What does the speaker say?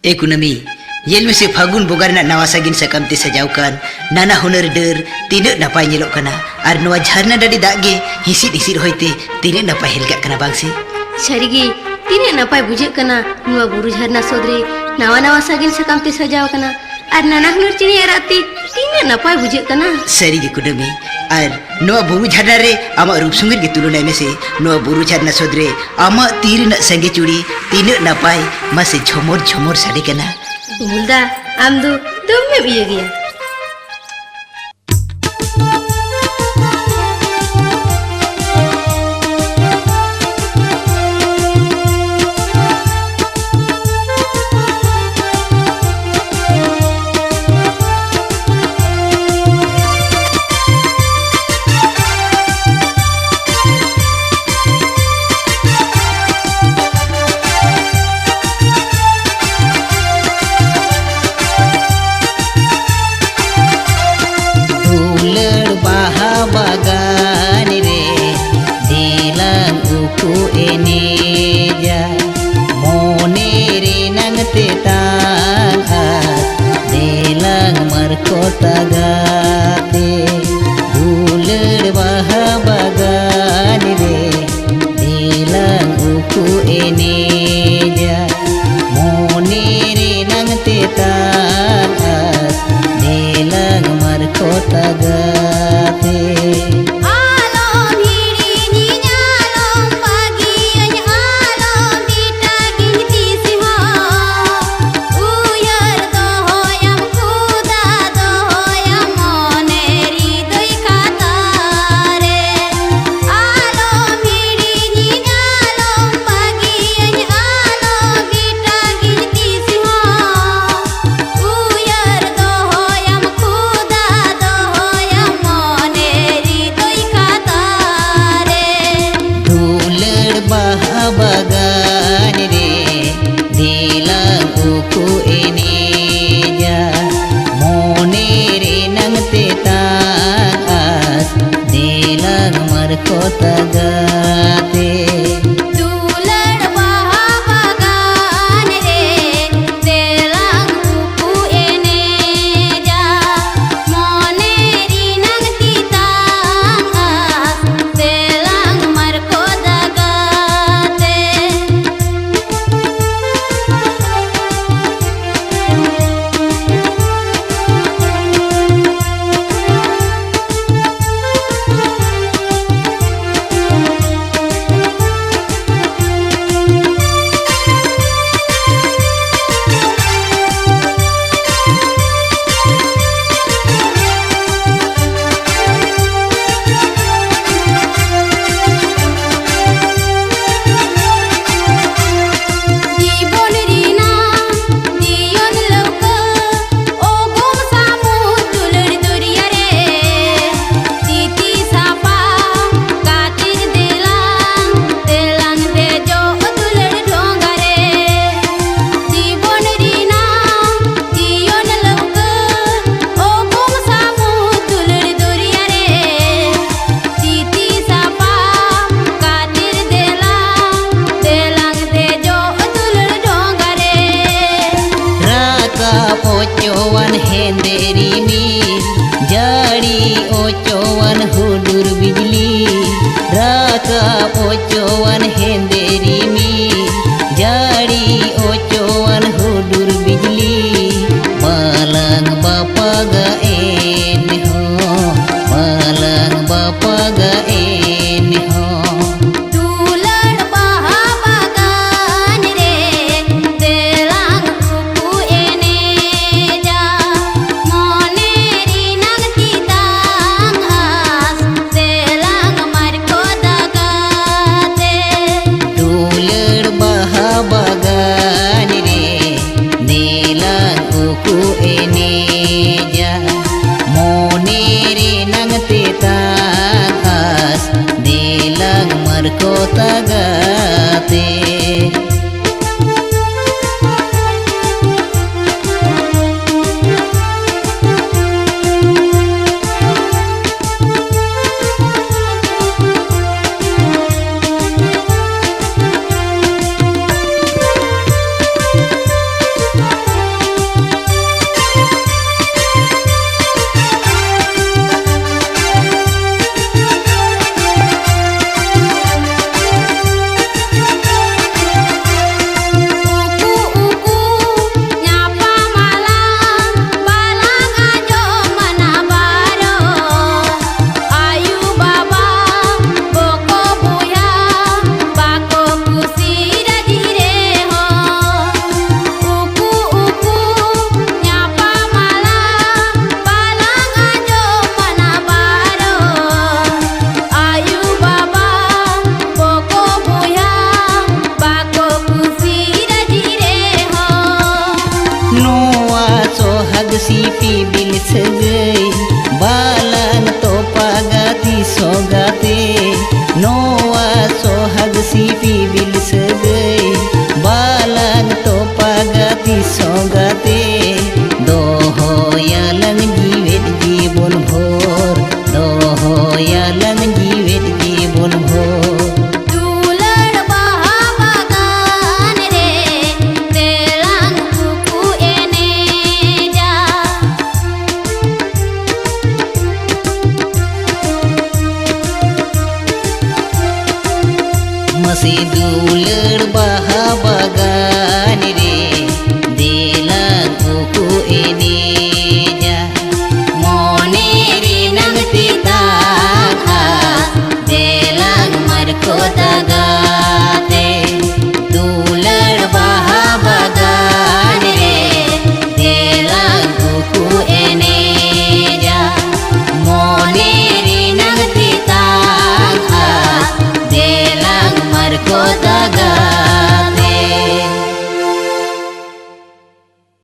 ए कुनमी L में से फागुन बोगार ना नवा सागिन सकम ते सजाव कान नाना हुनर डर तीन नपाय नेलो कना और नवा झरना डाडी दागे हिसिर हिसिर होइते तीन नपाय हेलगा कना बांगसी छरिगी तीन नपाय बुझे कना नुआ बुरु झरना सोदरे नवा नवा सागिन सकम ते सजाव कना और नाना हुनर चिनी राती तीन नपाय बुझे कना सरीगी कुनमी और नवा बुरु झरना रे आमा रूप सुंगir की तुलना में से नवा बुरु झरना सोदरे आमा तीर न संगे चूड़ी तीन नपाय मसे झमोर झमोर साड़ी कना मुल्दा आमदो तुम में भी ये गया tagate duler baha bagan re dilang uku eneja mone re nang te taat dilang marko tagate bagan re dilang uku eneja mone re nang te taas dilang marko tagate ocowan henderi mil jari ocowan hudur bijli raka ocowan henderi mil jari ocowan hudur bijli malang bapa ga en ho malang bapa ga en ho bagan re dilang uku eneja mone re nang te taas dilang marko tagate sipi bil segai balang topagati sogate noa sohag sipi bil segai balang topagati sogate dohoyalan jiwet jibon bhor dohoyalan jiwet jibon bhor Dular baha bagan re telang kuku eneja masih dular baha bagan re delang kuku eneja mone rinang tita delang marko tagate dular baha bagan re delang kuku eneja mone rinang tita delang marko taga